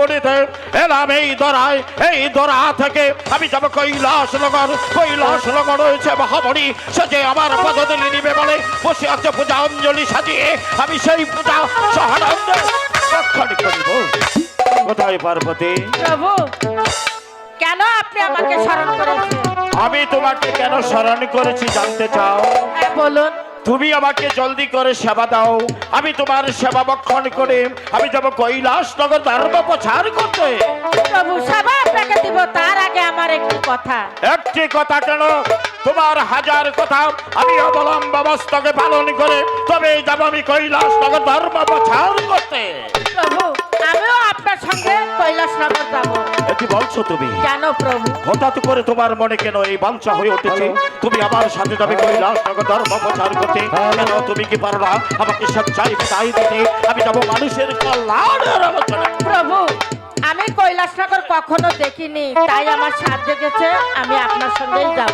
বলিতে এলাম এই দরা থেকে আমি যাব কৈলাসনগর। কৈলাসনগর রয়েছে মহামণি, সে যে আমার পদধূলি নিবে বলে বসে আছে পূজা অঞ্জলি সাজিয়ে। আমি সেই পূজা সহানন্দে রক্ষণ করিব। কোথায় পার্বতী? প্রভু, কেন আপনি আমাকে স্মরণ করেছেন? আমি তোমাকে কেন স্মরণ করেছি জানতে চাও? হ্যাঁ বলুন। তুমি আমাকে জলদি করে সেবা দাও, আমি তোমার সেবা বক্ষণ করে আমি যাব কৈলাসনগর ধর্ম প্রচার করতে। প্রভু, সেবা আপনাকে দিব, তার আগে আমার একটি কথা। একটি কথা কেন, তোমার হাজার কথা আমি অবলম্ব মস্তকে পালন করে তবে যাব আমি কৈলাসনগর ধর্ম প্রচার করতে। প্রভু, আমিও আপনার সঙ্গে কৈলাসনগর যাব। কি বলছো তুমি? কেন প্রভু? হঠাৎ করে তোমার মনে কেন এই বাঞ্ছা হয়ে উঠেছে তুমি আমার সাথে যাবে কৈলাসনগর ধর্ম প্রচার করতে? কেন তুমি কি পারো না আমাকে সচ্চাই বিদায় দিতে? আমি যাব মানুষের কল্যাণের আলোচনা। প্রভু, আমি কৈলাসনগর কখনো দেখিনি, তাই আমার সাথ জেগেছে, আমি আপনার সঙ্গেই যাব।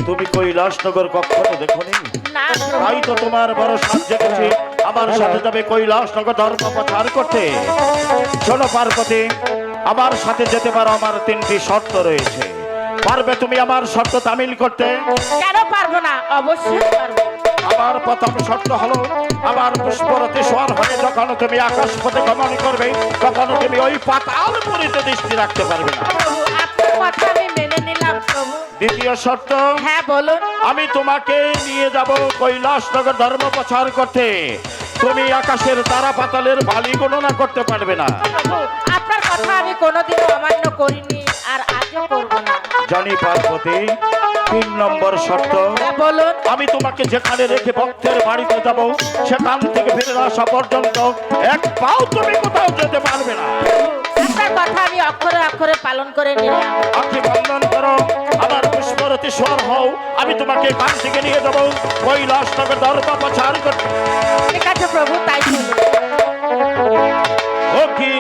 তুমি কৈলাসনগর কখনো দেখোনি? না প্রভু। তাই তো তোমার বড় সাথ জেগেছে, আমার সাথে যাবে কৈলাসনগর ধর্ম প্রচার করতে। শোনো পার্বতী, আমার সাথে যেতে পারো, আমার তিনটি শর্ত রয়েছে। পারবে তুমি আমার শর্ত তামিল করতে? কেন পারবো না? অবশ্যই পারবো। আমার প্রথম শর্ত হলো আমার পুষ্পরতি সোয়ার হয়ে যখন তুমি আকাশ পথে গমন করবে তখন তুমি ওই পাতাল পুরীতে দৃষ্টি রাখতে পারবে না। প্রভু, আপনার কথা আমি মেনে নিলাম প্রভু। দ্বিতীয় শর্ত, হ্যাঁ বলুন। আমি তোমাকে নিয়ে যাব কৈলাসনগর ধর্ম প্রচার করতে। তুমি আকাশের তারা পাতালের বালি গণনা করতে পারবে না। প্রভু, আপনার কথা আমি কোনোদিনও অমান্য করিনি, আর আজও করব না। জানি পার্বতী, 3 নম্বর শর্ত, হ্যাঁ বলুন। আমি তোমাকে যেখানে রেখে ভক্তের বাড়িতে যাব সেখান থেকে ফিরে আসা পর্যন্ত এক পাও তুমি কোথাও যেতে পারবে না। আপনার কথা আমি অক্ষরে অক্ষরে পালন করে নিলাম। আখি বন্ধন করো, আমার পুষ্পরতি স্বর হও, আমি তোমাকে এখান থেকে নিয়ে যাবো কৈলাসনগর ধর্ম প্রচার করতে। ঠিক আছে প্রভু, তাই চলুন। ও কি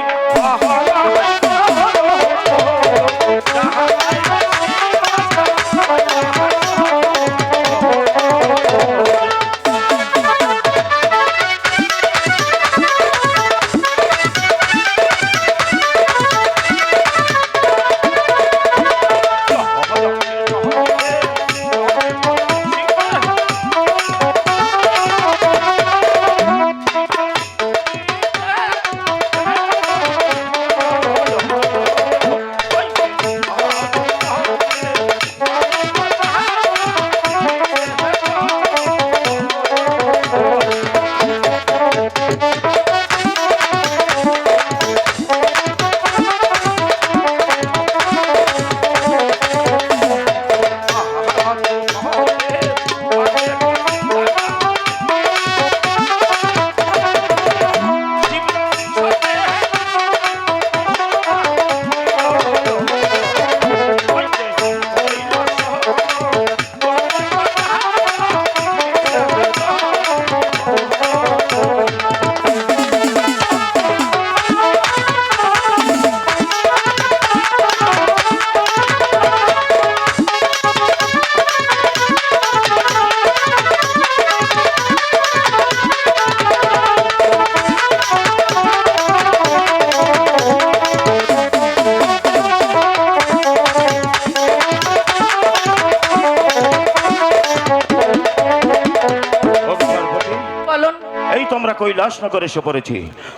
আমরা কৈলাসনগরে এসে পড়েছি।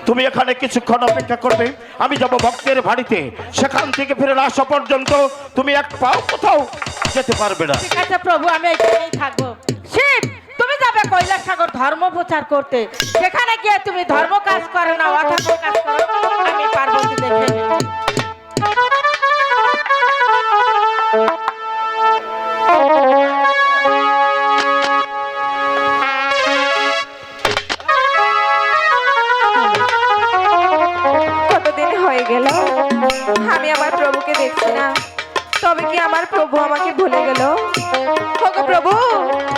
তুমি এখানে কিছুক্ষণ অপেক্ষা করবে, আমি যাব ভক্তের বাড়িতে। সেখান থেকে ফিরে আসা পর্যন্ত তুমি এক পাও কোথাও যেতে পারবে না। ঠিক আছে প্রভু, আমি এখানেই থাকবো। শিব, তুমি যাবে কৈলাসনগর ধর্ম প্রচার করতে, সেখানে গিয়ে তুমি ধর্ম কাজ করো না অধর্ম কাজ করো, আমি পার্বতী দেখে নেব। গেল আমি আমার প্রভুকে দেখছি না, তবে কি আমার প্রভু আমাকে ভুলে গেল? ওগো প্রভু,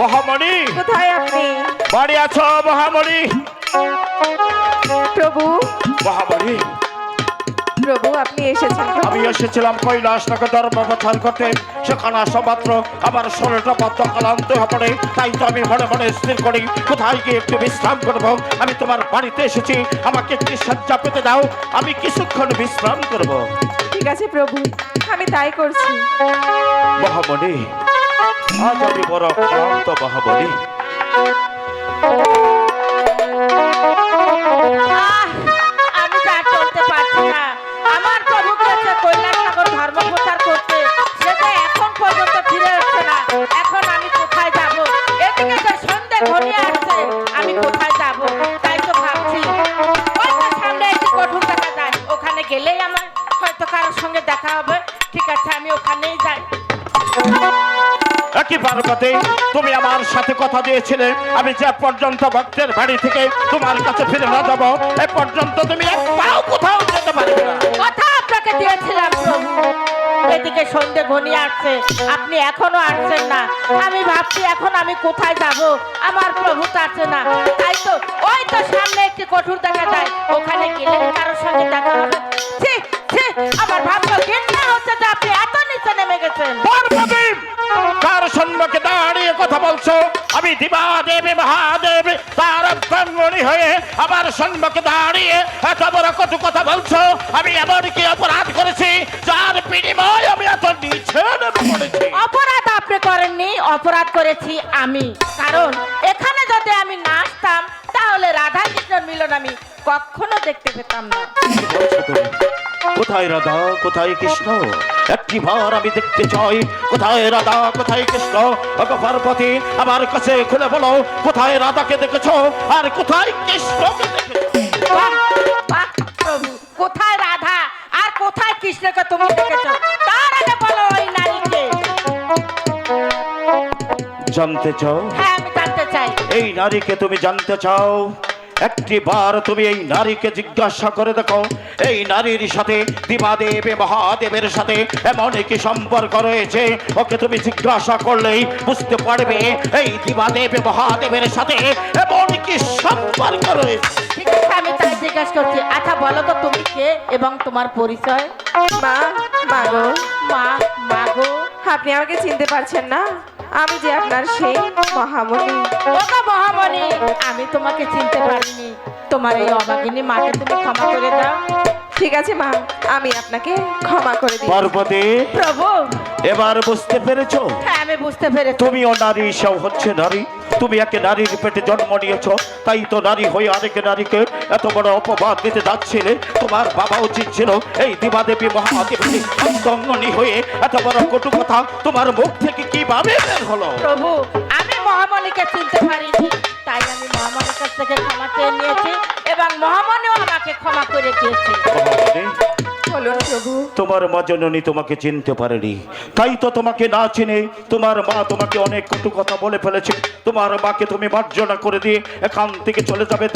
মহামণি কোথায় আপনি? বাড়ি আছো মহামণি? প্রভু, মহামণি প্রভু আপনি এসেছেন প্রভু। আমি এসেছিলাম কৈলাসটাকে ধর্ম প্রচার করতে, সেখানে আসা মাত্র আমার শরীরটা বদ্ধ ক্লান্ত হয়ে পড়ে। তাই তো আমি মনে মনে স্থির করি কোথায় গিয়ে একটু বিশ্রাম করবো। আমি তোমার বাড়িতে এসেছি, আমাকে একটি শয্যা পেতে দাও, আমি কিছুক্ষণ বিশ্রাম করব। ঠিক আছে প্রভু, আমি তাই করছি। মহামণি, আজ আমি বড় ক্লান্ত মহামণি। আহ, আমি যা চলতে পারছি না। আমার প্রভু গেছে কৈলাস সাগর ধর্ম প্রচার করতে, সে যে এখন পর্যন্ত ফিরে আসছে না। এখন আমি কোথায় যাব? এদিকে যে সন্ধ্যে ঘনিয়ে আসছে, আমি কোথায় যাব? তাই তো ভাবছি ওই তো সামনে একটি কঠোর দেখা যায়, ওখানে গেলেই আমার হয়তো কারোর সঙ্গে দেখা হবে। ঠিক আছে, আমি ওখানেই যাই। একই পার্বতী, তুমি আমার সাথে কথা দিয়েছিলে আমি যে পর্যন্ত ভক্তের বাড়ি থেকে তোমার কাছে ফিরে না যাবো, এ পর্যন্ত তুমি এক পাও কোথাও যেতে পারবে না। কথা আপনাকে দিয়েছিলাম প্রভু। এদিকে সন্ধে ঘনিয়ে আসছে, আপনি এখনো আসছেন না। আমি ভাবছি এখন আমি কোথায় যাব, আমার প্রভু তো আসছে না। তাই তো ওই তো সামনে একটি কঠোর দেখা যায়, ওখানে গেলে কারোর সঙ্গে দেখা হবে। ছি, ছি, আমার ভাবনা ঘৃণা হচ্ছে যে আপনি এত নিচে নেমে গেছেন। পার্বতী, কার সম্মুখে দাঁড়িয়ে কথা বলছো? আমি দিবাদেব মহাদেব তার অঙ্গনি হয়ে আমার সম্মুখে দাঁড়িয়ে এত বড় কটু কথা বলছো? আমি এমন কি অপরাধ করেছি যার বিনিময়ে আমি এত নিচে নেমে পড়েছি? অপরাধ আপনি করেননি, অপরাধ করেছি আমি। কারণ এখানে যদি আমি না আসতাম তাহলে রাধা কৃষ্ণর মিলন আমি কখনো দেখতে পেতাম না। কি বলছো তুমি? কোথায় রাধা, কোথায় কৃষ্ণ? একটি বার আমি দেখতে চাই, কোথায় রাধা, কোথায় কৃষ্ণ? ওগো পার্বতী, আমার কাছে খুলে বলো, কোথায় রাধাকে দেখেছো আর কোথায় কৃষ্ণকে দেখেছো? বাহ, বাহ, প্রভু, কোথায় রাধা আর কোথায় কৃষ্ণকে তুমি দেখেছো? তার আগে বলো ওই নারীকে। জানতে চাও? হ্যাঁ, আমি জানতে চাই। এই নারীকে তুমি জানতে চাও? একটি বার তুমি এই নারীকে জিজ্ঞাসা করে দেখো, এই নারীর সাথে দিবাদেব মহাদেবের সাথে এমন কি সম্পর্ক রয়েছে? ওকে তুমি জিজ্ঞাসা করলেই বুঝতে পারবে এই দিবাদেব মহাদেবের সাথে এমন কি সম্পর্ক রয়েছে। ঠিক আছে, আমি তাই জিজ্ঞাসা করছি। আচ্ছা বলো তো তুমি কে এবং তোমার পরিচয়? মা, মা গো, মা, মাগো। আপনি আমাকে চিনতে পারছেন না? আমি যে আপনার সেই মহামণি। ওগো মহামণি, আমি তোমাকে চিনতে পারিনি। তোমার এই অভাগিনী মাকে তুমি ক্ষমা করে দাও। ঠিক আছে মা, আমি আপনাকে ক্ষমা করে দিই। পার্বতী, প্রভু, এবার বুঝতে পেরেছো? হ্যাঁ আমি বুঝতে পেরেছি। তুমিও নারী, সেও হচ্ছে নারী। তুমি একে নারীর পেটে জন্ম নিয়েছ, তাই তো নারী হয়ে আরেক নারীকে এত বড় অপবাদ দিতে যাচ্ছিলে। তোমার বাবা উচিত ছিল এই দিবাদেবী মহাদেবী অঙ্গনি হয়ে এত বড় কটু কথা তোমার মুখ থেকে কিভাবে বের হলো? প্রভু, আমি মহামণিকে চিনতে পারিনি, তাই আমি মহামণির কাছ থেকে ক্ষমা চেয়ে নিয়েছি এবং মহামণিও আমাকে ক্ষমা করে দিয়েছে। মহামণি, বলুন প্রভু। তোমার মা জননী তোমাকে চিনতে পারেনি, তাই তো তোমাকে না চিনে তোমার মা তোমাকে অনেক কটু কথা বলে ফেলেছে। তোমার মাকে তুমি মার্জনা করে দিয়ে এখান থেকে চলে যাবে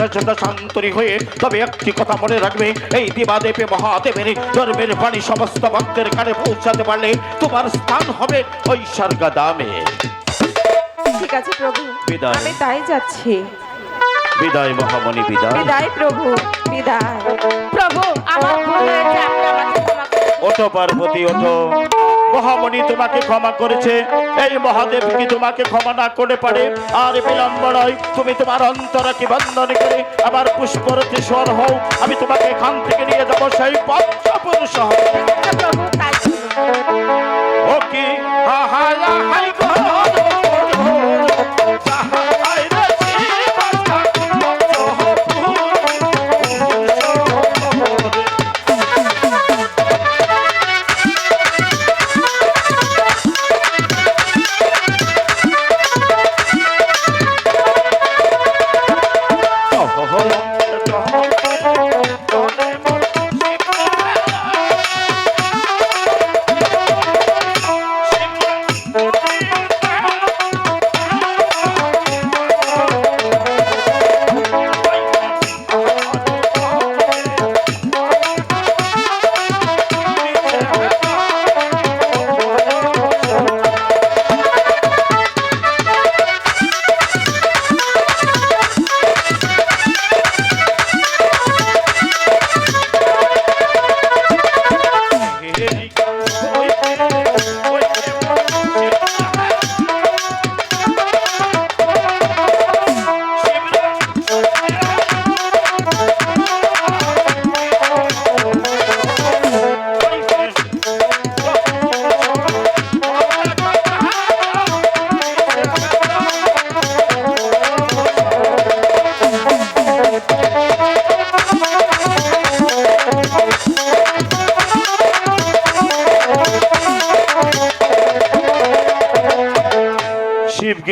শান্তরি হয়ে। তবে একটি কথা মনে রাখবে, এই দিবাদেবী মহাদেবের ধর্মের বাণী সমস্ত ভক্তের কানে পৌঁছাতে পারলে তোমার স্থান হবে ওই স্বর্গধামে। ঠিক আছে প্রভু, বিদায়। আমি তাই যাচ্ছি। বিদায় মহামণি, বিদায়। বিদায় প্রভু, বিদায়। প্রভু, আমার ভুল হয়েছে, আপনি আমাকে ক্ষমা করে দিন। ওঠো পার্বতী, ওঠো। মহামণি তোমাকে ক্ষমা করেছে, এই মহাদেব কি তোমাকে ক্ষমা না করে পারে? আর বিলম্ব নয়, তুমি তোমার অন্তরকে বন্ধন করে আবার পুষ্পরথে স্বর হও। আমি তোমাকে এখান থেকে নিয়ে যাবো সেই পঞ্চপুরুষ। ঠিক আছে প্রভু, তাই করুন। ও কি হাই হাই গো হাই রে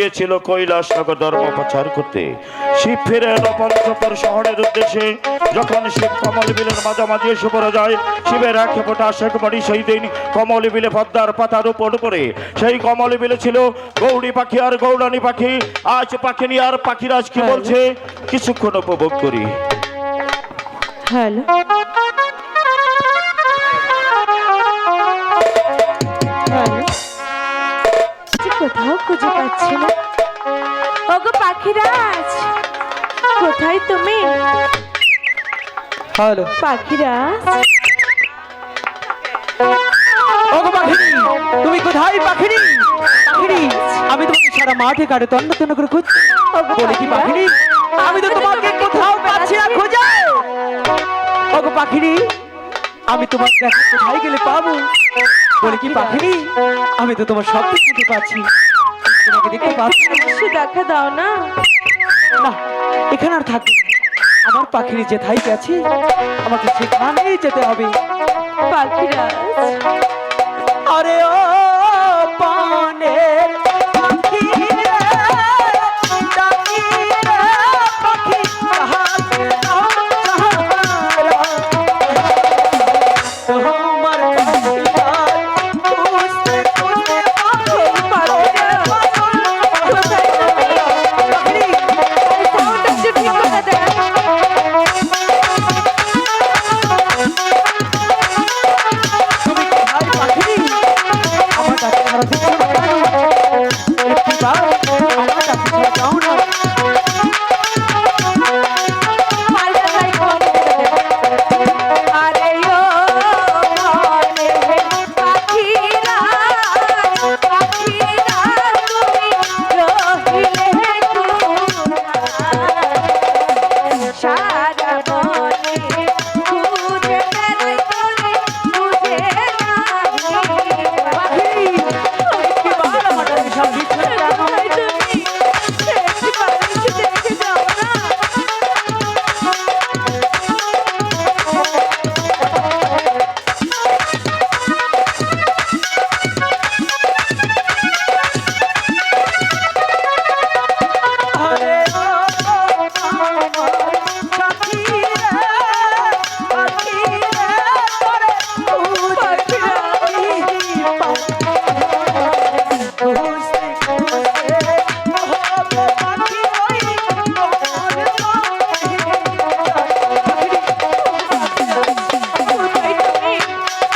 গিয়েছিল কৈলাসনগর ধর্ম প্রচার করতে। শিব ফিরে এলো পঞ্চপুর শহরের উদ্দেশ্যে। যখন শিব কমল বিলের মাঝামাঝি এসে পড়ে যায়, শিবের এক ফোঁটা শেখমণি সেই দিন কমল বিলে পদ্মার পাতার উপর পড়ে। সেই কমল বিলে ছিল গৌরী পাখি আর গৌরানী পাখি। আজ পাখিনি আর পাখিরাজ কি বলছে কিছুক্ষণ উপভোগ করি। হ্যালো, কোথাও খুঁজে পাচ্ছি না। ওগো পাখিরাজ, কোথায় তুমি? হ্যালো পাখিরাজ, ওগো পাখিরি, তুমি কোথায় পাখিরি? পাখিরি, আমি তোমাকে সারা মাঠে কাটে তন্ন তন্ন করে খুঁজছি। বলে কি পাখিরি, আমি তো তোমাকে কোথাও পাচ্ছি না খুঁজে। ওগো পাখিরি, আমি তোমার দেখা কোথায় গেলে পাবো? বলে কি পাখিরি, আমি তো তোমার শব্দ শুনতে পাচ্ছি, তোমাকে দেখতে পাচ্ছি না। সে দেখা দাও না। না, এখানে আর থাকবো না। আমার পাখিরি যেথায় গেছে আমাকে সেখানেই যেতে হবে। পাখিরাজ, আরে ও পানের পাখি রে, ডাকি রে পাখি, কাহাকে নাম চাহারা, তোমার পাখিরাজ খুঁজতে খুঁজতে পাখিরাজ, কোথায় তুমি? পাখিরি, সাউন্ডটা একটু ঠিক করে দেন। তুমি কোথায় পাখিরি? আমার কাছে ছাড়া দিচ্ছ না কেন? একটিবার আমার কাছে ছাড়া যাও না। পাল্টাটাই করে দেন। আরে ও মনে পাখিরাজ, পাখিরাজ তুমি রহিলে কোথায়? সারা মনে খুঁজে বেড়াই তোরে, খুঁজে নাহি পাই। একটিবার আমার কাছে ছাড়া দিচ্ছ না কেন? কোথায় তুমি? একবার এসে দেখে যাও না। আরে ও আমার সাথী রে, পাখি রে, তোরে খুঁজে পাখি খুঁজতে খুঁজতে হবে পাখি ওই তোমার পাখি। কোথায় তুমি?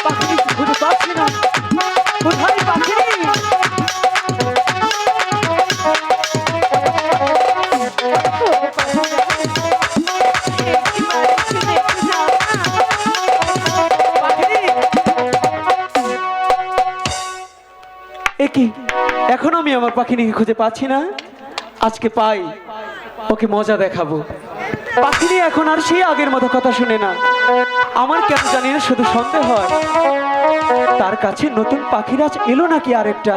পাখি খুঁজে পাচ্ছি না, কোথায় পাখি? একবার এসে দেখে যাও না। একি এখন আমি আমার পাখিনিকে খুঁজে পাচ্ছি না। আজকে পাই, ওকে মজা দেখাবো। পাখিনি এখন আর সেই আগের মতো কথা শুনে না। আমার কেন জানি না শুধু সন্দেহ হয় তার কাছে নতুন পাখিরাজ এলো নাকি আরেকটা।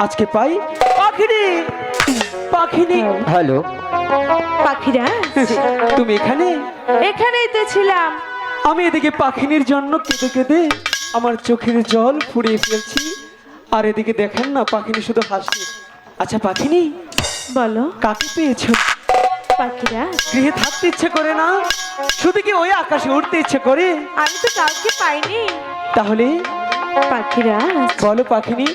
আজকে পাই পাখিনি, পাখিনি। হ্যালো, পাখিরাজ, তুমি এখানে? এখানেই তো ছিলাম। আমি এদিকে পাখিনির জন্য কেঁদে কেঁদে আমার চোখের জল ফুরিয়ে ফেলছি, আর এদিকে দেখেন না পাখিনি শুধু হাসি। আচ্ছা পাখিনি, বলো কাকে পেয়েছো? পাখিরাজ, গৃহে থাকতে ইচ্ছে করে না, শুধু কি ওই আকাশে উঠতে ইচ্ছে করে? আমি তো কাউকে পাইনি। তাহলে পাখিরাজ, বলো পাখিনি।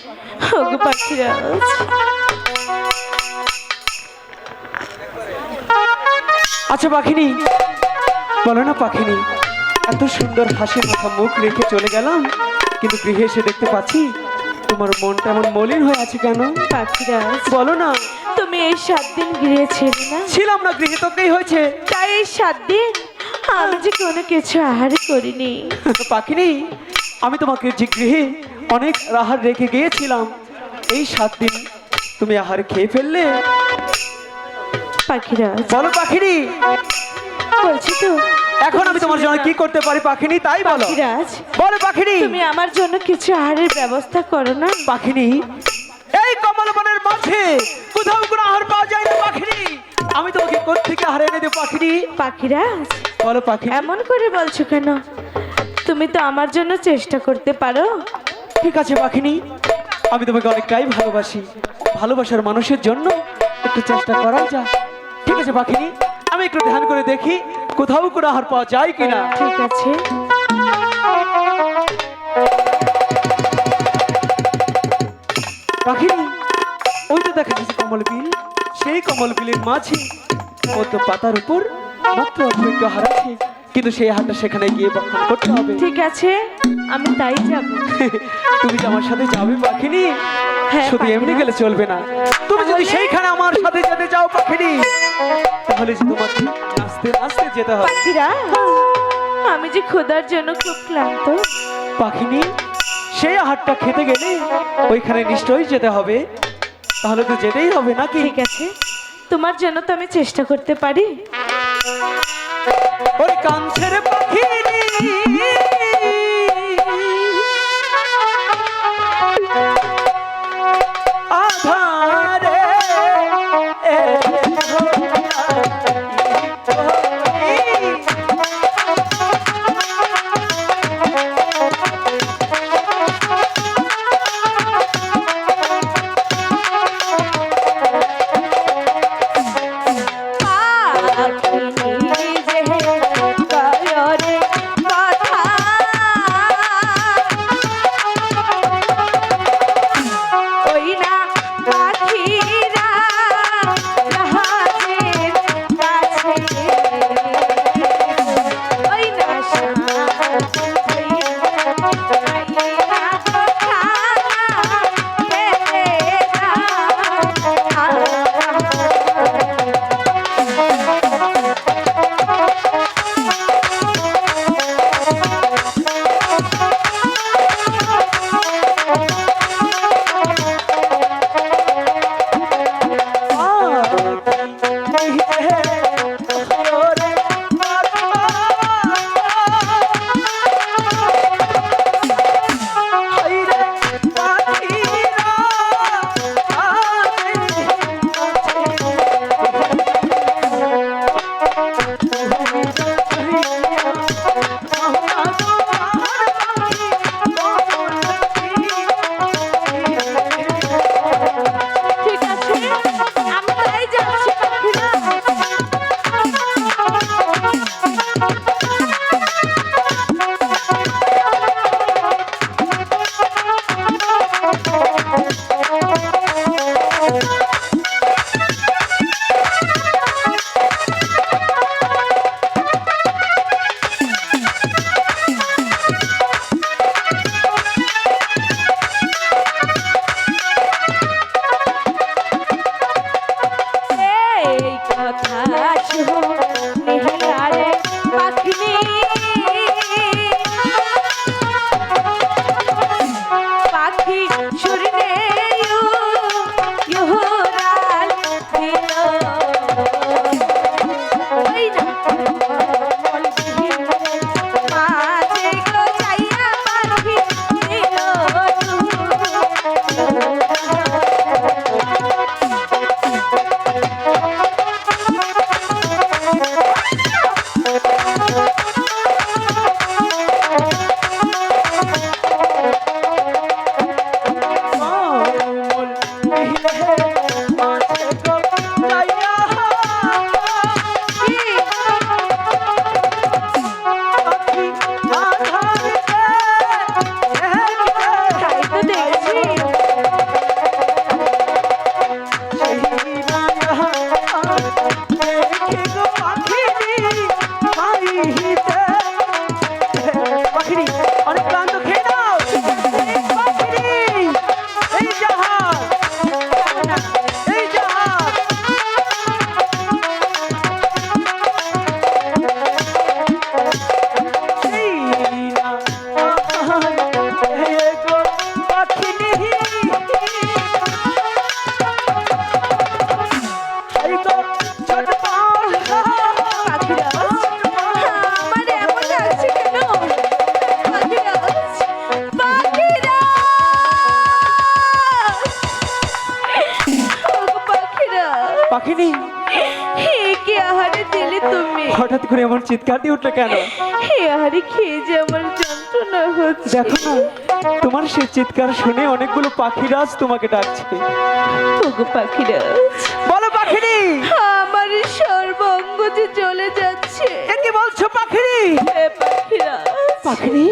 ওগো পাখিরাজ, আচ্ছা পাখিনি, বলো না পাখিনি। এত সুন্দর হাসি মাখা মুখ রেখে চলে গেলাম, কিন্তু গৃহে এসে দেখতে পাচ্ছি তোমার মনটা এমন মলিন হয়ে আছে কেন? পাখিরাজ, বলো না। তুমি এই 7 দিন গৃহে ছিলে না? ছিলাম না, গৃহে তো কি হয়েছে? তাই এই 7 দিন আমি যে কোনো কিছু আহারই করিনি। পাখিনি, আমি তোমাকে যে গৃহে অনেক আহার রেখে গিয়েছিলাম, এই 7 দিন তুমি আহার খেয়ে ফেললে। পাখিরাজ, বলো পাখিনি, বলছি তো এখন আমি তোমার জন্য কি করতে পারি পাখিনি, তাই বলো। পাখিরাজ, বলো পাখিনি। তুমি আমার জন্য কিছু আহারের ব্যবস্থা করো না। পাখিনি, এই কমলবনের মাঝে কোথাও কোনো আহার পাওয়া যায় না পাখিনি। আমি তোমাকে কোত্থেকে আহার এনে দেব পাখিনি? পাখিরাজ, বলো পাখিনি। এমন করে বলছো কেন? তুমি তো আমার জন্য চেষ্টা করতে পারো। ঠিক আছে পাখিনি, আমি তোমাকে অনেকটাই ভালোবাসি। ভালোবাসার মানুষের জন্য একটু চেষ্টা করাই যা। ঠিক আছে পাখিনি, আমি একটু ধ্যান করে দেখি কোথাও কোনো আহার পাওয়া যায় কিনা। ঠিক আছে। পাখিনি, ওই তো দেখা যাচ্ছে কমল বিল। সেই কমল বিলের মাঝে পদ্ম পাতার উপর মাত্র অল্প একটু আহার আছে, কিন্তু সেই আহারটা সেখানে গিয়ে বক্ষণ করতে হবে। ঠিক আছে, আমি তাই যাব। তুমি যে আমার সাথে যাবে পাখিনি, হ্যাঁ, শুধু এমনি পাখিরা। গেলে চলবে না। তুমি যদি সেইখানে আমার সাথে যেতে চাও পাখিনি, তাহলে যে তোমাকে নাচতে নাচতে যেতে হবে। পাখিরা, আমি যে ক্ষুধার জন্য খুব ক্লান্ত। পাখিনি, সেই আহারটা খেতে গেলে ওইখানে নিশ্চয়ই যেতে হবে। তাহলে তো যেতেই হবে নাকি? ঠিক আছে, তোমার জন্য তো আমি চেষ্টা করতে পারি। ওই কাঞ্চের পাখিনি, আধারে পাখিনি যে কয়রে কথা, ওই না পাখিরা জাহাজের কাছে, ওই না ঠিক আছে, আমি তাই যাচ্ছি পাখিরা। এই কথা শুনে আরে পাখিনি, পাখি শুনে ইহুরাল দিল, ওই না মাঝে গো যাইয়া পাখি দিল। তাই তো দেখছি। পাখিনি, অনেক ক্লান্ত, খেয়ে নাও। পাখিনি, এই জাহাজ, এই জাহাজ। সেই না এই গো পাখিনি, এই গো চটপট। পাখিরা, আমার এমন লাগছে কেন? পাখিরা, পাখিরা, ওগো পাখিরা, পাখিনি, হে কি আহারে দিলে তুমি? হঠাৎ করে এমন চিৎকার দিয়ে উঠলো কেন? হে আহারে খেয়ে যে আমার যন্ত্রণা হচ্ছে। দেখো না, তোমার সেই চিৎকার শুনে অনেকগুলো পাখিরাজ তোমাকে ডাকছে। ওগো পাখিরাজ, বলো পাখিরি, আমার সর্বঙ্গ যে চলে যাচ্ছে। এ কি বলছো পাখিরি? হে পাখিরাজ, পাখিরি,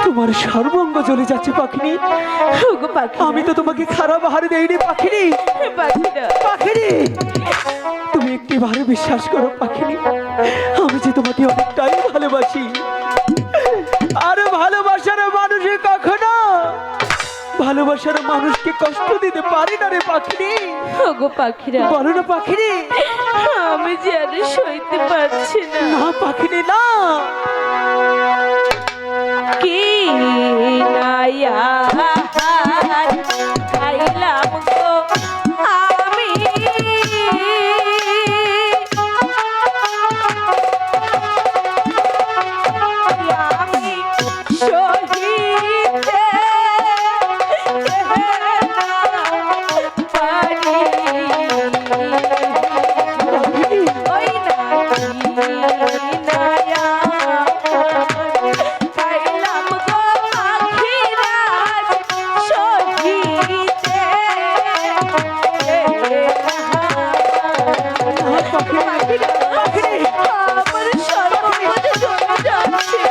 তোমার সর্বঙ্গ জ্বলে যাচ্ছে পাখিরি। ওগো পাখিরাজ, আমি তো তোমাকে খারাপ আহার দেইনি পাখিরি। হে পাখিরাজ, পাখিরি, তুমি একটি বারে বিশ্বাস করো পাখিরি, আমি যে তোমাকে অনেকটাই ভালোবাসি। আর ভালোবাসার মানুষে কখনো ভালোবাসার মানুষকে কষ্ট দিতে পারি না রে পাখিরি। ওগো পাখিরাজ, বলো না পাখিরি। আমি যে আর সইতে পারছি না। না পাখিরি না। কি নাইয়া খাইলাম গো আমি, আমি সহিতে পারি। ওই নাইয়া খাইলাম গো পাখিরাজ সহিতে আমার সর্বমোট চলে যাচ্ছে।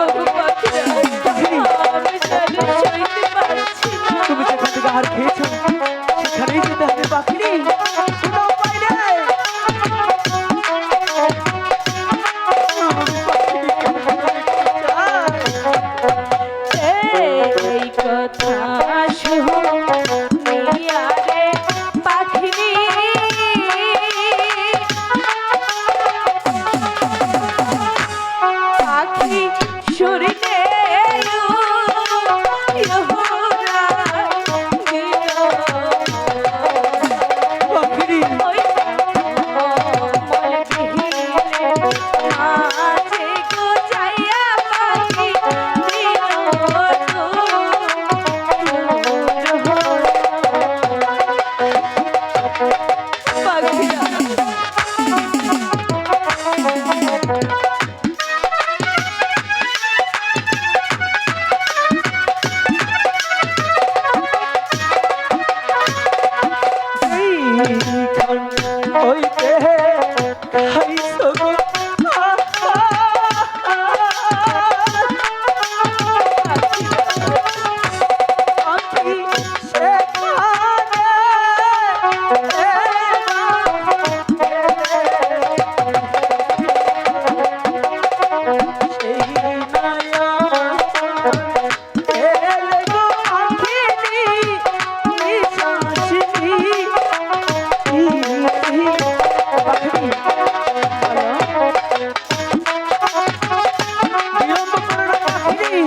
ওগো পাখিরাজ, আমি জানি সইতে পারছি না। তুমি যেখান থেকে আহার খেয়েছো সেখানেই যেতে হবে পাখিরি। কোনো উপায় নেই। এই কথা শুনিয়া রে পাখিনি, পাখি শুরিতে পাখিরি, এইখান হইতে খাইছো গো পাখি বিলম্ব করো না পাখিরি,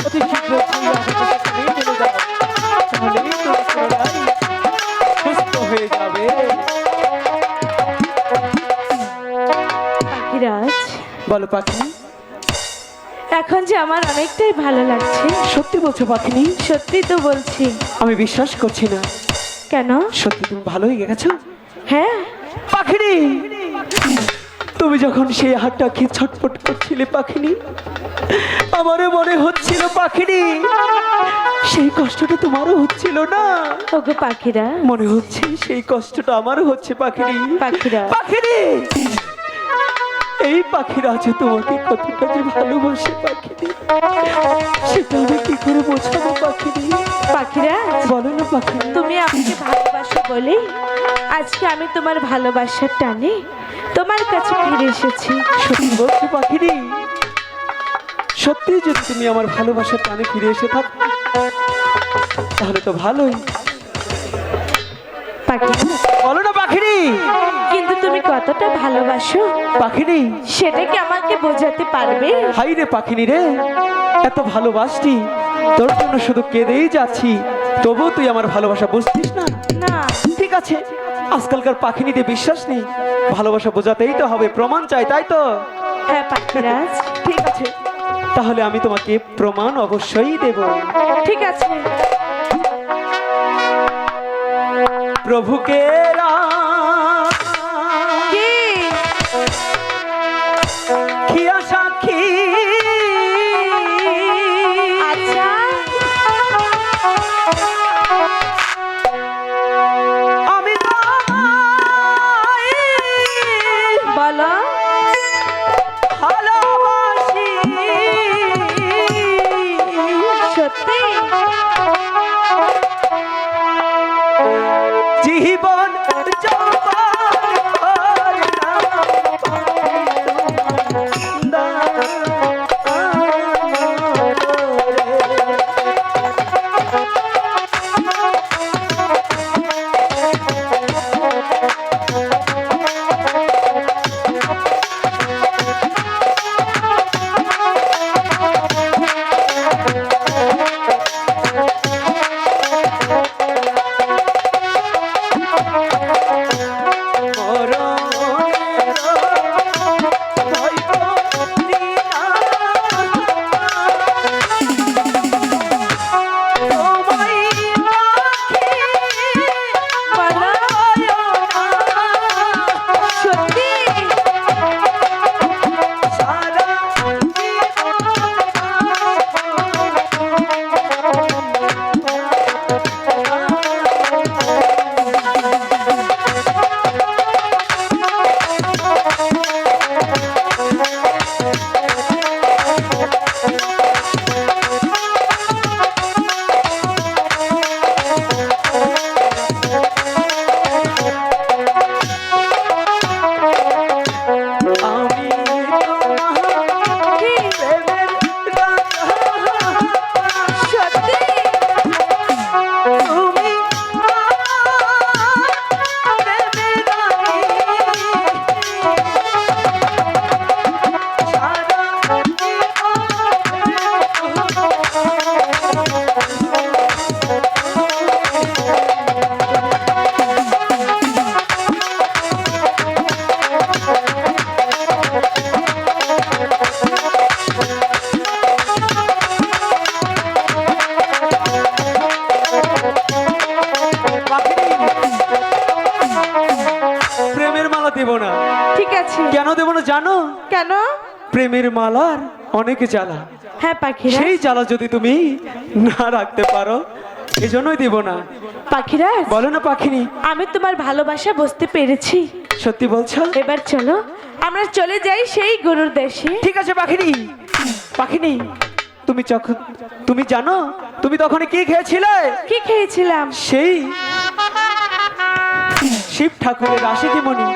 অতি শীঘ্র তুমি আমাকে সেখানেই চলে যাও, তাহলেই তোমার শরীর সুস্থ হয়ে যাবে। পাখিরাজ, বলো পাখি, এখন যে আমার অনেকটাই ভালো লাগছে। সত্যি বলছো পাখিনি? সত্যি তো বলছি। আমি বিশ্বাস করছি না। কেন? সত্যি তুমি ভালো হয়ে গেছো হ্যাঁ, পাখিনি। তুমি যখন সেই হাতটা খেয়ে ছটফট করছিলে পাখিনি, আমারও মনে হচ্ছিল পাখিনি সেই কষ্টটা তোমারও হচ্ছিল না। ওগো পাখিরা, মনে হচ্ছে সেই কষ্টটা আমারও হচ্ছে পাখিনি। পাখিরা, পাখিনি, এই পাখিরা আছে তোমাকে কতটা যে ভালোবাসে পাখিনি, সেটা আমি কি করে বোঝাবো পাখিনি? পাখিরা, বলো না পাখিনি। তুমি আমাকে ভালোবাসো বলি আজকে আমি তোমার ভালোবাসার টানে তোমার কাছে ফিরে এসেছি। সত্যি বলছো পাখিরি? সত্যি যদি তুমি আমার ভালোবাসার টানে ফিরে এসে থাকো তাহলে তো ভালোই। পাখিরা, বলো না পাখিরি, কিন্তু তুমি কতটা ভালোবাসো পাখিরি। সেটা কি আমাকে বোঝাতে পারবে? হাই রে পাখিনি রে, এত ভালোবাসতি, তোর জন্য শুধু কেঁদেই যাচ্ছি, তবু তুই আমার ভালোবাসা বুঝতিস না। না, ঠিক আছে, আজকালকার পাখিনিতে বিশ্বাস নেই, ভালোবাসা বোঝাতেই তো হবে, প্রমাণ চাই, তাই তো? হ্যাঁ পাখিরাজ, ঠিক আছে, তাহলে আমি তোমাকে প্রমাণ অবশ্যই দেব। ঠিক আছে। প্রভুকে কি? খিয়া সাক্ষী, আচ্ছা, আমি বলো। ভালোবাসি, সত্যি? জীবন বলো। সত্যি? আমি কি? সত্যি? প্রেমের মালা দেব না। ঠিক আছে। কেন দেব না জানো? কেন? প্রেমের মালার অনেক জ্বালা, হ্যাঁ পাখিরা, সেই জ্বালা যদি তুমি না রাখতে পারো এজন্যই দেব না। পাখিরা, বলো না পাখিনি, আমি তোমার ভালোবাসা বুঝতে পেরেছি। সত্যি বলছো? এবার চলো আমরা চলে যাই সেই গরুর দেশে। ঠিক আছে পাখিনি, পাখিনি তুমি যখন, তুমি জানো তুমি তখন কি খেয়েছিলে? কি খেয়েছিলাম? সেই শিব ঠাকুরের আশিকি মণি,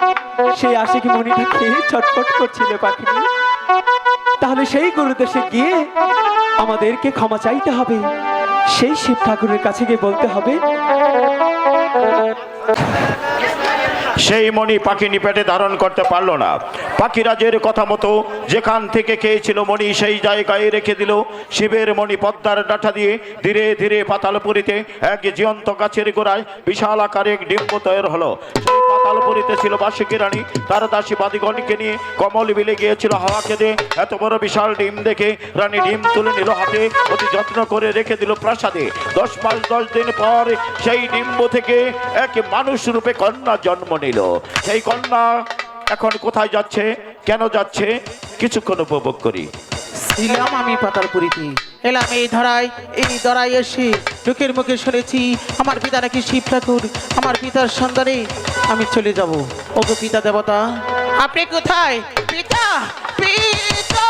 সেই আশিকি মণিটা খেয়ে ছটফট করছিলে পাখিনি। তাহলে সেই গুরুদেশে গিয়ে আমাদেরকে ক্ষমা চাইতে হবে, সেই শিব ঠাকুরের কাছে গিয়ে বলতে হবে সেই মণি পাখিনি পেটে ধারণ করতে পারলো না। পাখিরাজের কথা মতো যেখান থেকে খেয়েছিল মণি সেই জায়গায় রেখে দিল। শিবের মণি পদ্মার ডাঁটা দিয়ে ধীরে ধীরে পাতালপুরীতে এক জীবন্ত গাছের গোড়ায় বিশাল আকারে এক ডিম্ব তৈরি হলো। সেই পাতালপুরীতে ছিল বাসুকী রানী, তার দাসী বাদিগণকে নিয়ে কমল বিলে গিয়েছিল হাওয়া খেতে। এত বড় বিশাল ডিম দেখে রানী ডিম তুলে নিল হাতে, অতি যত্ন করে রেখে দিল প্রাসাদে। 10 মাস 10 দিন পর সেই ডিম্ব থেকে এক মানুষ রূপে কন্যা জন্ম নিল। সেই কন্যা এখন কোথায় যাচ্ছে, কেন যাচ্ছে, কিছুক্ষণ উপভোগ করি। ছিলাম আমি পাতালপুরীতে, এলাম এই ধরায় এসে চোখের মুখে শুনেছি আমার পিতা নাকি শিব ঠাকুর, আমার পিতার সন্ধানে আমি চলে যাব। ওগো পিতা দেবতা, আপনি কোথায়? পিতা, পিতা!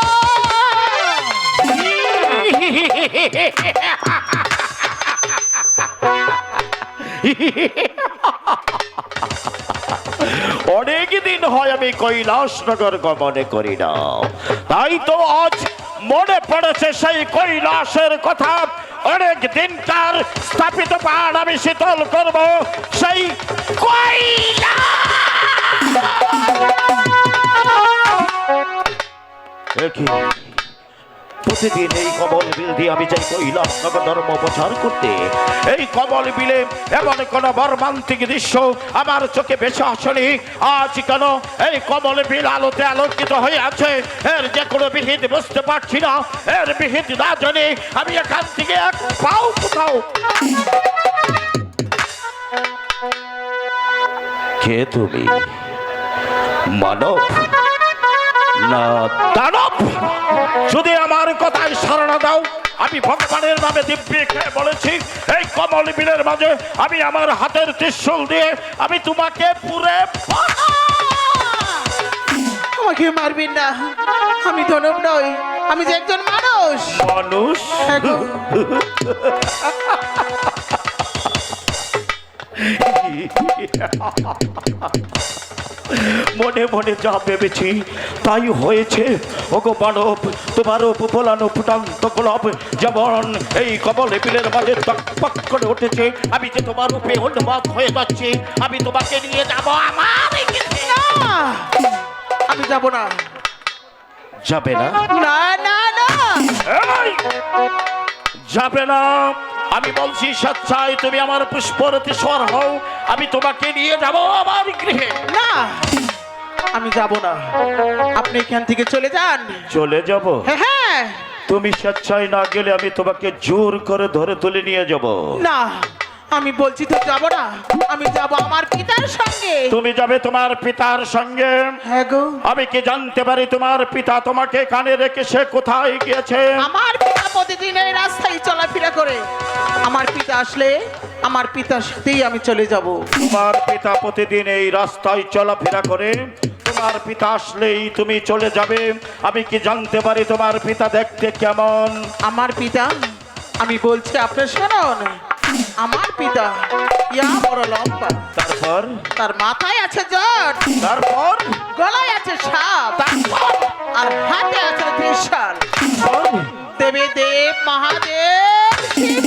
হয় আমি কৈলাসনগর গমনে করি না। তাই তো আজ মনে পড়েছে সেই কৈলাসের কথা। অনেক দিনকার স্থাপিত পাহাড় আমি শীতল করব সেই প্রতিদিন এই কমল বিল দিয়ে আমি যাই কৈলাসনগর ধর্ম প্রচার করতে। এই কমল বিলে এমন কোন মর্মান্তিক দৃশ্য আমার চোখে বেশি আসেনি। আজ কেন এই কমল বিল আলোতে আলোকিত হয়ে আছে, এর যে কোনো বিহিত বুঝতে পারছি না। এর বিহিত না জানি আমি এখান থেকে এক পাও কোথাও। কে তুমি? মানব না দানব? যদি আমার কথায় সাড়া দাও, আমি ভগবানের নামে দিব্যি খেয়ে বলেছি এই কমল বিলের মাঝে আমি আমার হাতের ত্রিশূল দিয়ে আমি তোমাকে পুরে আমাকে মারবেন না, আমি দানব নই, আমি যে একজন মানুষ। মানুষ? হ্যাঁ গো। মনে মনে যা ভেবেছি তাই হয়েছে। ওগো মানব, তোমার উপলানো ফুটান্ত গোলাপ যেমন এই কমল বিলের মাঝে টকপক করে উঠেছে, আমি যে তোমার রূপে উন্মাদ হয়ে যাচ্ছি। আমি তোমাকে নিয়ে যাবো আমার গৃহে। না, আমি যাব না। যাবে না? না না না, এই! যাবে না? আমি বলছি স্বেচ্ছায় তুমি আমার পুষ্পরতি স্বর হও, আমি তোমাকে নিয়ে যাব আমার গৃহে। না, আমি যাব না। আপনি এখান থেকে চলে যান। চলে যাব? হ্যাঁ হ্যাঁ। তুমি স্বেচ্ছায় না গেলে আমি তোমাকে জোর করে ধরে তুলে নিয়ে যাব। না, আমি বলছি তো যাব না। আমি যাব আমার পিতার সঙ্গে। তুমি যাবে তোমার পিতার সঙ্গে? হ্যাঁ গো। আমি কি জানতে পারি তোমার পিতা তোমাকে কানে রেখে সে কোথায় গিয়েছে? আমার পিতা প্রতিদিন এই রাস্তায় চলাফেরা করে। আমার পিতা আসলে আমার পিতার সাথেই আমি চলে যাব। তোমার পিতা প্রতিদিন এই রাস্তায় চলাফেরা করে, তোমার পিতা আসলেই তুমি চলে যাবে। আমি কি জানতে পারি তোমার পিতা দেখতে কেমন? আমার পিতা, আমি বলছি আপনি শুনুন। আমার পিতা ইয়া বড় লম্বা, তারপর? তার মাথায় আছে জট, তারপর? গলায় আছে সাপ, আর হাতে আছে ত্রিশূল। দেবে দেব মহাদেব শিব।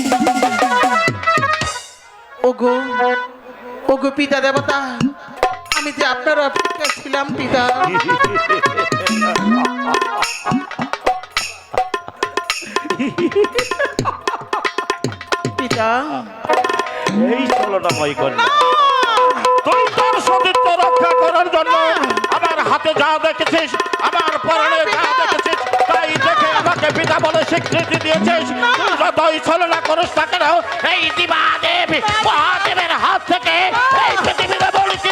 ওগো ওগো পিতা দেবতা, আমি যে আপনার অপেক্ষায় ছিলাম পিতা। পিতা, এই ছলনাময় কন্যা, তুই তোর সতীত্ব রক্ষা করার জন্য আমার হাতে যা দেখেছিস, আমার পরনে যা দেখেছিস, তাই দেখে আমাকে পিতা বলে স্বীকৃতি দিয়েছিস। তুই যতই ছলনা করিস না কেন, এই দিবাদেব মহাদেবের হাত থেকে এই পৃথিবীতে বলেছি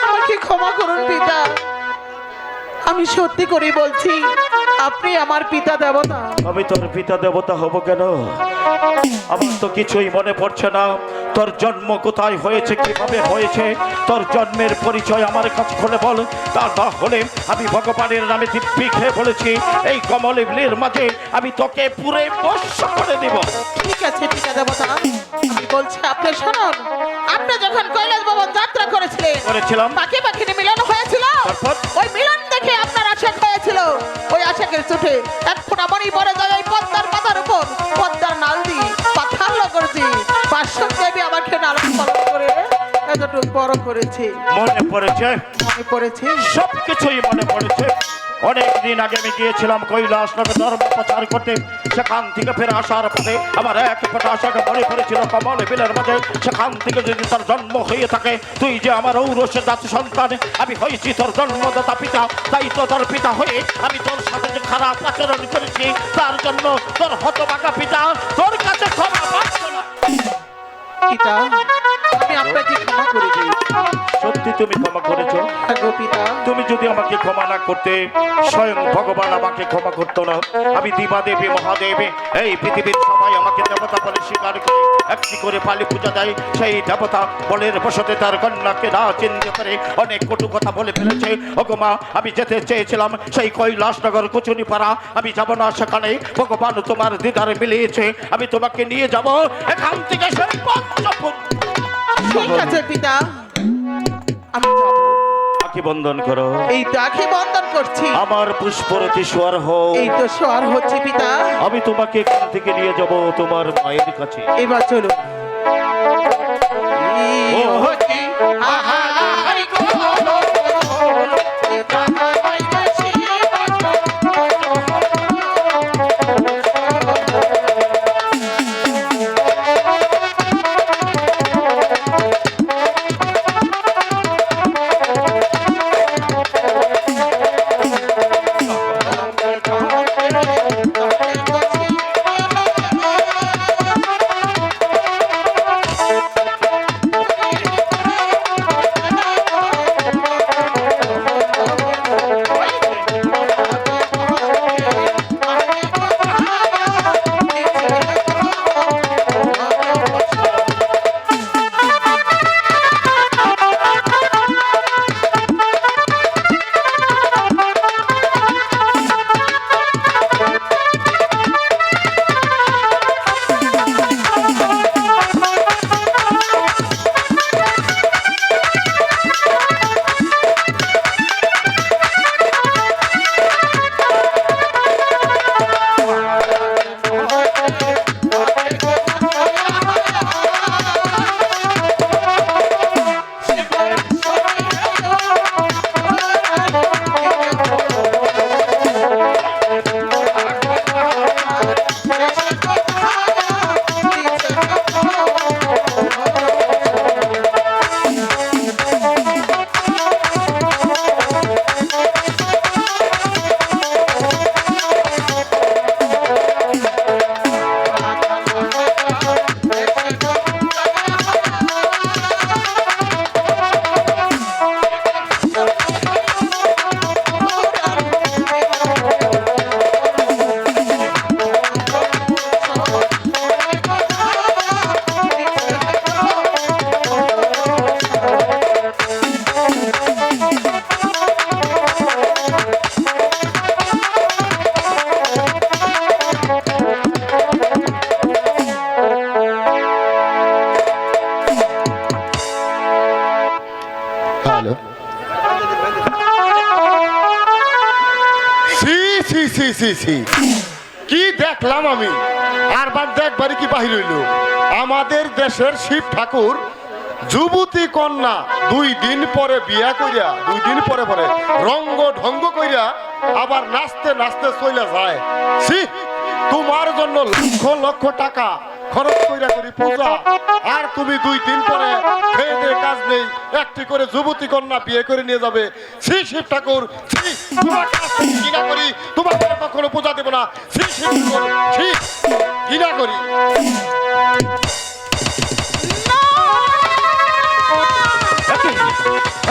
আমাকে ক্ষমা করুন পিতা। আমি সত্যি করে বলছি, আপনি আমার পিতা দেবতা। আমি তোর পিতা দেবতা হব কেন? আমার তো কিছুই মনে পড়ছে না। তোর জন্ম কোথায় হয়েছে, কিভাবে হয়েছে, তোর জন্মের পরিচয় আমার কাছে খুলে বল। তা না হলে আমি ভগবানের নামে দিব্যি খেয়ে বলেছি এই কমল বিলের মাঝে আমি তোকে পুরে বর্ষ করে দিব। ঠিক আছে পিতা দেবতা, আমি বলছি আপনি শুনুন। আপনি যখন কৈলাস ভবন যাত্রা করেছিলাম। পাখি পাখির মিলন হয়েছিল, তারপর? ওই মিলন দেখে আপনার আশাক হয়েছিল। ওই আশাকের চোখে এক ফোঁটা মনি পড়ে যায় এই পদ্মার পাতার উপর। পদ্মার নাল দি পাথার লগরজি বাসন দেবী আমাকে লালন পালন করে এতটুকু বড় করেছে। মনে পড়েছে? মনে পড়েছে, সবকিছুই মনে পড়েছে। অনেক দিন আগে আমি গিয়েছিলাম কৈলাসনগর ধর্ম প্রচার করতে। সেখান থেকে ফিরে আসার পথে আমার এক ফোঁটা আশাকে মনে পড়েছিল কমল বিলের মাঝে। সেখান থেকে যদি তার জন্ম হয়ে থাকে, তুই যে আমার ঔরসের জাতি সন্তান, আমি হয়েছি তোর জন্মদাতা পিতা। তাই তো তোর পিতা হয়ে আমি তোর সাথে যে খারাপ আচরণ করেছি, তার জন্য তোর হতভাগা পিতা তোর কাছে ক্ষমা পাচ্ছ না। পিতা আমি আপনাকে ক্ষমা করে দিই। সত্যি তুমি ক্ষমা করেছো? গো পিতা, তুমি যদি আমাকে ক্ষমা না করতে, স্বয়ং ভগবান আমাকে ক্ষমা করতো না। আমি দিবাদেবী মহাদেবী, এই পৃথিবীর সবাই আমাকে দেবতা বলে স্বীকার করে একটি করে পালি পূজা দেয়। সেই দেবতা বলের বসতে তার কন্যাকে না চিনতে পারে অনেক কটু কথা বলে ফেলেছে। ওগো মা, আমি যেতে চেয়েছিলাম সেই কৈলাসনগর কুচুনি পাড়া, আমি যাব না সেখানে। ভগবান তোমার দিদারে মিলিয়েছে, আমি তোমাকে নিয়ে যাব এখান থেকে সেই পঞ্চপুর। ঠিক আছে পিতা, আমি যাব। আঁখি বন্ধন করো। এই তো আঁখি বন্ধন করছি। আমার পুষ্পরতি সোয়ার হও। এই তো স্বর হচ্ছে পিতা। আমি তোমাকে এখান থেকে নিয়ে যাব তোমার মায়ের কাছে। এবার চলো। ও হচ্ছে আহা আহাই গো, আহাই বাসি বাজো। হ্যালো, সি সি সি সি সি, কি দেখলাম আমি! আর বার দেখবারই কি বাহির হইল? আমাদের দেশের শিব ঠাকুর যুবতী কন্যা 2 দিন পরে বিয়া কইরা, 2 দিন পরে পরে রঙ্গ ঢঙ্গ কইরা আবার নাচতে নাচতে চলে যায়। সি, তোমার জন্য লক্ষ লক্ষ টাকা খরচ কইরা করি পূজা, আর তুমি 2 দিন পরে খেয়ে দিয়ে কাজ নেই একটি করে যুবতী কন্যা বিয়ে করে নিয়ে যাবে। শ্রী শিব ঠাকুর, শ্রী, তোমার কাছ থেকে ঘৃণা করি, তোমাকে কখনো পূজা দেবো না। শ্রী শিব ঠাকুর, শ্রী, ঘৃণা করি।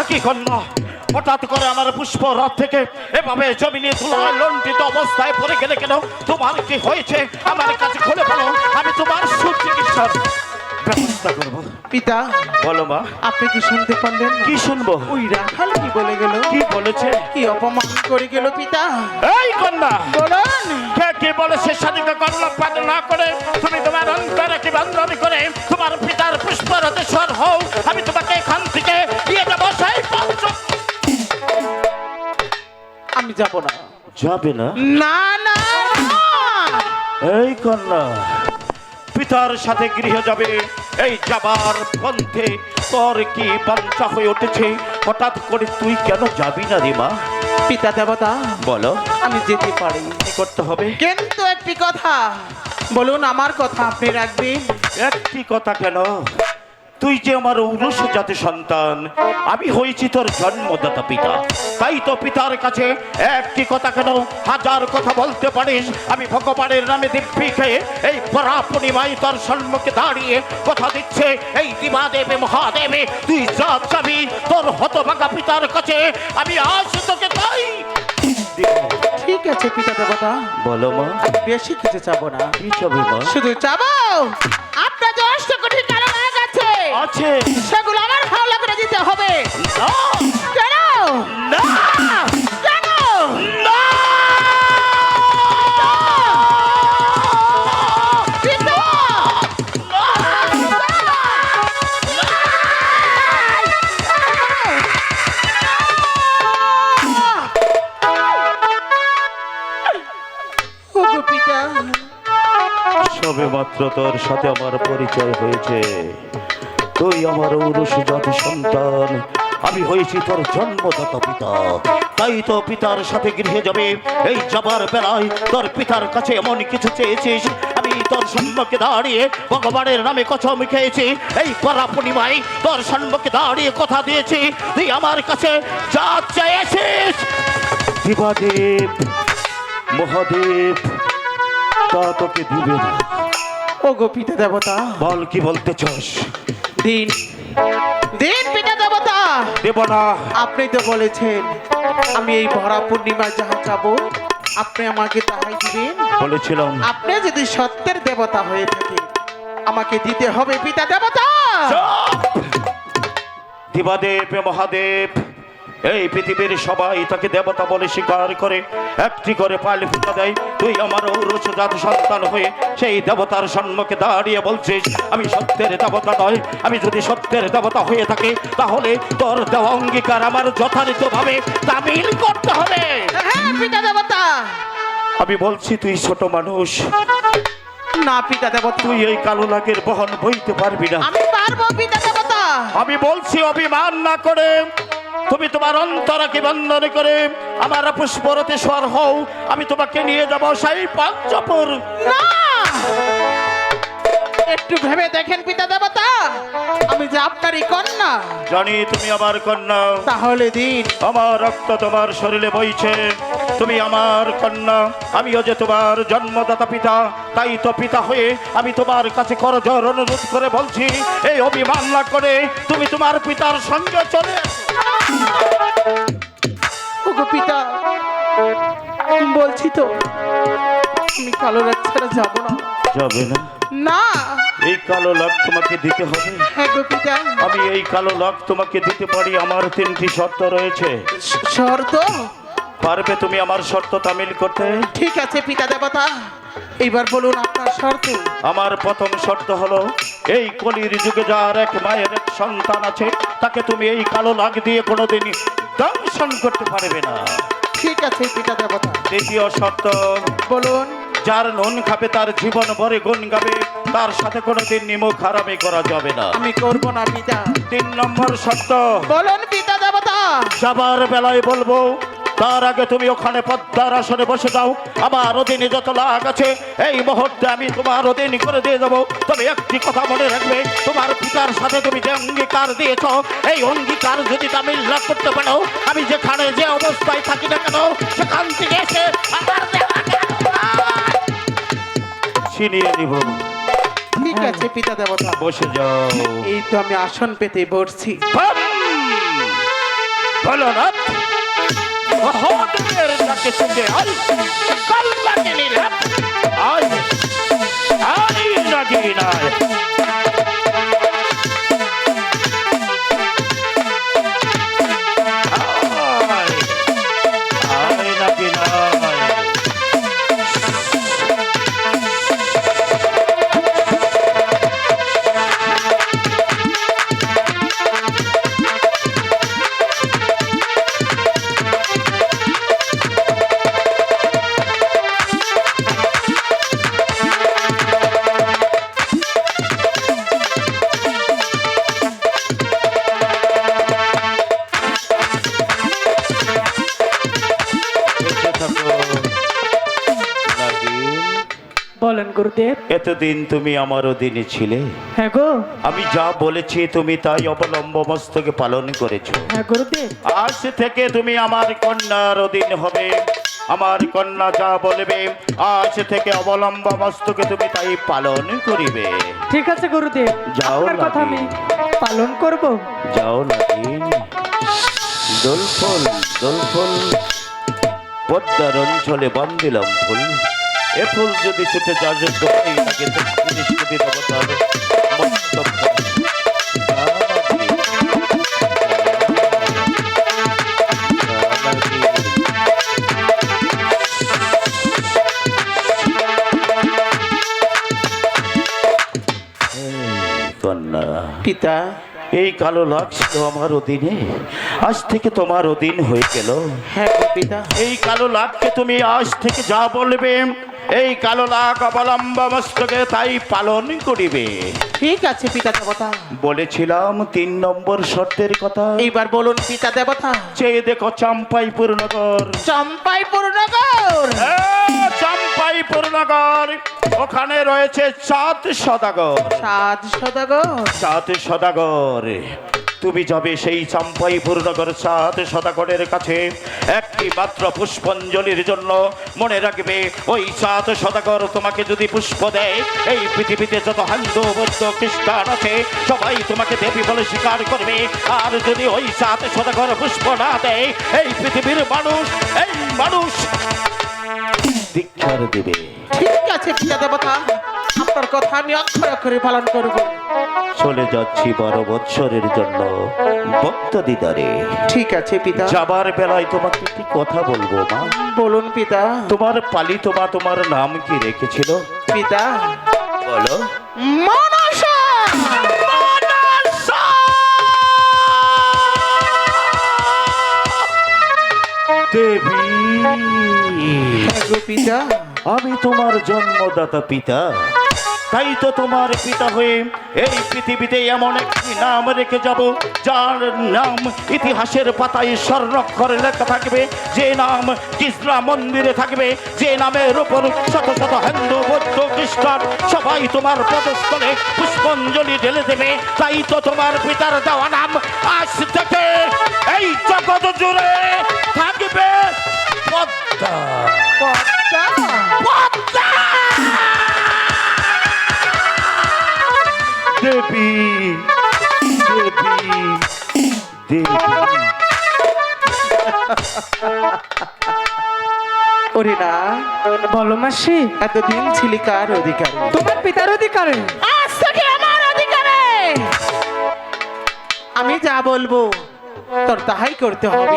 একই কন্যা হঠাৎ করে আমার পুষ্প রথ থেকে এভাবে জমিনে তোলা লণ্ঠিত অবস্থায় পড়ে গেলে কেন? তোমার কি হয়েছে আমার কাছে খুলে বলো, আমি তোমার সুচিকিৎসার ব্যবস্থা করবো। পিতা, বলো মা। আপনি কি শুনতে পারলেন? কি শুনবো? ওই রাখাল কি বলে গেল? কি বলেছে? কি অপমান করে গেল পিতা? এই কন্যা বলুন। কে কি বলেছে? স্বাধীনতা কর্ণপাত না করে তুমি তোমার অন্তরে কি বান্ধবী করে তোমার পিতার পুষ্পরথে স্বর হও। আমি তোমাকে এখান থেকে দিয়ে যাবো সেই পঞ্চম। আমি যাব না। যাবে না? না না না। এই কন্যা পিতার সাথে গৃহে যাবে, এই যাবার পন্থে তোর কি বাঞ্ছা হয়ে উঠেছে? হঠাৎ করে তুই কেন যাবি না রে মা? পিতা দেবতা, বলো। আমি যেতে পারি, কি করতে হবে? কিন্তু একটি কথা বলুন, আমার কথা আপনি রাখবেন। একটি কথা কেন? তুই যে আমার ঔরস জাতি সন্তান, আমি হয়েছি তোর জন্মদাতা পিতা, তাই তো পিতার কাছে একটি কথা কেন 1000 কথা বলতে পারিস। আমি ভগবানের নামে দিব্যি খেয়ে এই পরাপূর্ণিমায় তোর সম্মুখে দাঁড়িয়ে কথা দিচ্ছে, এই দিবাদেবে মহাদেবে তুই যা যাবি তোর হতভাগা পিতার কাছে, আমি আজ তোকে তাই দিব। ঠিক আছে পিতা দেবতা, বলো মা। বেশি কিছু চাবো না, কি চাবি মা? শুধু চাবো আপনার যে 8 কোটি টাকা হয়ে গেছে আছে, সেগুলো আমার হাওলা করে দিতে হবে। না কেন? না কেন? না। পিতা! মাত্র তোর সাথে আমার পরিচয় হয়েছে, তুই আমার ঔরস জাতি সন্তান, আমি হয়েছি তোর জন্মদাতা পিতা। তাই তো পিতার সাথে গৃহে যাবে, এই যাবার বেলায় তোর পিতার কাছে এমন কিছু চেয়েছিস, আমি তোর সম্মুখে দাঁড়িয়ে ভগবানের নামে কসম খেয়েছি, এই পরা পূর্ণিমায় তোর সম্মুখে দাঁড়িয়ে কথা দিয়েছি, তুই আমার কাছে যা চেয়েছিস দিবাদেব মহাদেব তা তোকে দিবে না। ও গো পিতা দেবতা, বল কি বলতে চাস? দিন দিন পিতা দেবতা। দেব না। আপনি তো বলেছেন আমি এই ভরা পূর্ণিমা যাহা চাবো আপনি আমাকে তাহাই দিবেন। বলেছিলাম। আপনি যদি সত্যের দেবতা হয়ে থাকে আমাকে দিতে হবে পিতা দেবতা। দিবাদেব মহাদেব, এই পৃথিবীর সবাই তাকে দেবতা বলে স্বীকার করে, একটি করে পাল ফুটা দেয়। তুই আমার ঔরস জাতি সন্তান হয়ে সেই দেবতার সম্মুখে দাঁড়িয়ে বলছিস আমি সত্যের দেবতা নয়। আমি যদি সত্যের দেবতা হয়ে থাকি তাহলে তোর দেওয়া অঙ্গীকার আমার যথাযথভাবে তামিল করতে হবে। হ্যাঁ পিতা দেবতা। আমি বলছি তুই ছোট মানুষ, না পিতা দেবতা, তুই এই কালো লাগের বহন বইতে পারবি না। আমি পারবো পিতা দেবতা। আমি বলছি অভিমান না করে তুমি তোমার অন্তরাকে বন্ধন করে আমার পুষ্পরতে স্বর হও, আমি তোমাকে নিয়ে যাব সেই পঞ্চপুর। না, একটু ভেবে দেখেন পিতা দেবতা, আমি যে আপনারই কন্যা। জানি তুমি আমার কন্যা, তাহলে দিন আমার রক্ত তোমার শরীরে বইছে, তুমি আমার কন্যা, আমিও যে তোমার জন্মদাতা পিতা। তাই তো পিতা হয়ে আমি তোমার কাছে করজোর অনুরোধ করে বলছি, এই অভিমান না করে তুমি তোমার পিতার সঙ্গে চলে এসো। ওগো পিতা, বলছি তো আমি কালো রাত ছাড়া যাবো না। যাবে না? না। এই কালো লাখ তোমাকে দিতে হবে। হ্যাঁ গো পিতা। আমি এই কালো লাখ তোমাকে দিতে পারি, আমার 3টি শর্ত রয়েছে। শর্ত? পারবে তুমি আমার শর্ত তামিল করতে? ঠিক আছে পিতা দেবতা, এইবার বলুন আপনার শর্ত। আমার প্রথম শর্ত হলো, এই কলির যুগে যার এক মায়ের এক সন্তান আছে তাকে তুমি এই কালো লাখ দিয়ে কোনোদিনই দংশন করতে পারবে না। ঠিক আছে পিতা দেবতা। দ্বিতীয় শর্ত, বলুন। যার নুন খাবে তার জীবন ভরে গুণ গাবে, তার সাথে কোনোদিন নিমক হারামি করা যাবে না। আমি করব না পিতা। 3 নম্বর শর্ত, বলুন পিতা দেবতা। যাবার বেলায় বলবো তার আগে তুমি ওখানে পদ্মার আসনে বসে যাও। আমার অধীনে যত লাখ আছে এই মুহূর্তে আমি তোমার অধীন করে দিয়ে যাবো। তবে একটি কথা মনে রাখবে, তোমার পিতার সাথে তুমি যে অঙ্গীকার দিয়েছ এই অঙ্গীকার যদি তামিল না করতে পারো, আমি যেখানে যে অবস্থায় থাকি না কেন সেখান থেকে এসে আমার ছিনিয়ে নিব। ঠিক আছে পিতা দেবতা। বসে যাও। এই তো আমি আসন পেতে বসছি। বলো না মহাদেবের ডাকে শুনে আই কল্যাণী নিলাম, আই আই নাগি নাই। আই নাগি নাই। বলেন গুরুদেব। এতদিন তুমি আমার অধীনে ছিলে, হ্যাঁ গো। আমি যা বলেছি তুমি তাই অবলম্ব মস্তকে পালন করেছো। হ্যাঁ গুরুদেব। আজ থেকে তুমি আমার কন্যার অধীন হবে, আমার কন্যা যা বলবে আজ থেকে অবলম্ব মস্তকে তুমি তাই পালন করিবে। ঠিক আছে গুরুদেব, যাও আপনার কথা আমি পালন করব। যাও নাগিন। দোলফল দোলফল পদ্মার অঞ্চলে বান্ধিলাম ফুল, এ ফুল যদি ছুটে যাওয়ার যোগ্য হয় তাকে নিষ্কৃতি দেবতার মস্তক। কন্যা পিতা, এই কালো লাখ ছিল আমার অধীনে, আজ থেকে তোমার অধীন হয়ে গেল। হ্যাঁ গো পিতা। এই কালো লাখকে তুমি আজ থেকে যা বলবে এই কালো লাখ অবলম্ব মস্তকে তাই পালন করিবে। ঠিক আছে পিতা দেবতা, বলেছিলাম 3 নম্বর শর্তের কথা। এইবার বলুন পিতা দেবতা। চেয়ে দেখো চাম্পাইপুর নগর। চম্পাইপুর নগর। চাম্পাইপুর নগর, ওখানে রয়েছে চাঁদ সদাগর। সাত সদাগর। চাঁদ সদাগর, তুমি যাবে সেই চাম্পাইপুর নগর চাঁদ সদাগরের কাছে একটি মাত্র পুষ্পাঞ্জলির জন্য। মনে রাখবে, ওই চাঁদ সদাগর তোমাকে যদি পুষ্প দেয়, এই পৃথিবীতে যত হিন্দু বৌদ্ধ খ্রিস্টান আছে সবাই তোমাকে দেবী বলে স্বীকার করবে। আর যদি ওই চাঁদ সদাগর পুষ্প না দেয়, এই পৃথিবীর মানুষ ধিক্কার দিবে। ঠিক আছে পিতা দেবতা, আপনার কথা আমি অক্ষরে অক্ষরে পালন করব। চলে যাচ্ছি 12 বৎসরের জন্য ভক্ত দিদারে। ঠিক আছে পিতা। যাবার বেলায় তোমাকে একটি কথা বলবো মা। বলুন পিতা। তোমার পালিত মা তোমার নাম কি রেখেছিল? পিতা বলো। মনসা। দেবী, হ্যাঁ গো পিতা। আমি তোমার জন্মদাতা পিতা, তাই তো তোমার পিতা হয়ে এই পৃথিবীতে এমন একটি নাম রেখে যাব যার নাম ইতিহাসের পাতায় স্বর্ণাক্ষরে লেখা থাকবে, যে নাম গিজরা মন্দিরে থাকবে, যে নামের উপর শত শত হিন্দু বৌদ্ধ খ্রিস্টান সবাই তোমার পদস্থলে পুষ্পাঞ্জলি ঢেলে দেবে। তাই তো তোমার পিতার দেওয়া নাম আজ থেকে এই জগৎ জুড়ে থাকবে পদ্মা। পদ্মা। পদ্মা! দেবী, দেবী, দেবী। ওরে না, বলো মাসি, এতদিন ছিলি কার অধিকারী? তোমার পিতার অধিকারে। আজ থেকে আমার অধিকারে। আমি যা বলবো তোর তাহাই করতে হবে।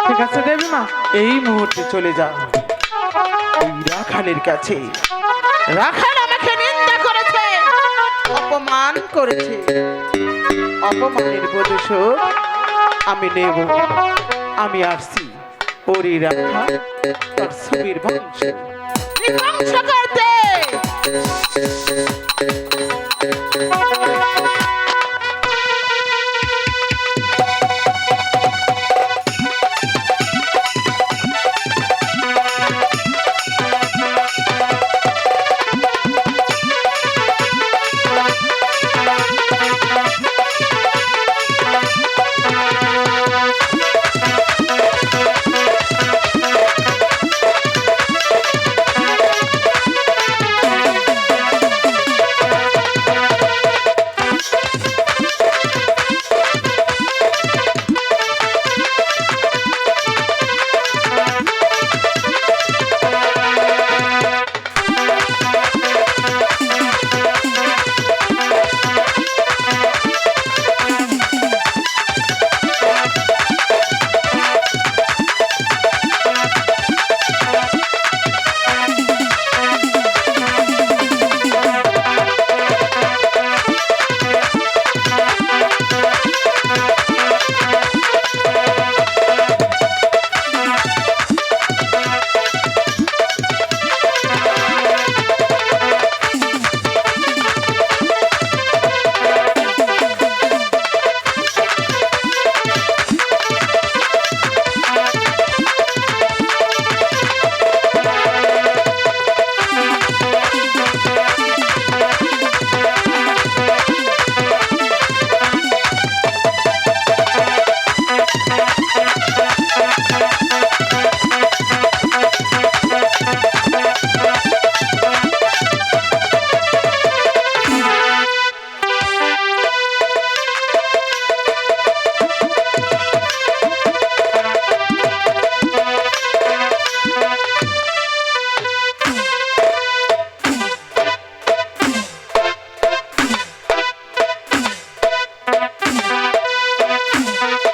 ঠিক আছে দেবী মা। এই মুহূর্তে চলে যা ওই রাখালের কাছে। রাখাল আমাকে নিন্দা করেছে, অপমান করেছে। অপমানের প্রতিশোধ আমি নেব। আমি আসছি ওরে রাখাল তোর ছবির বংশ ধ্বংস করতে।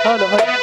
হলো হলো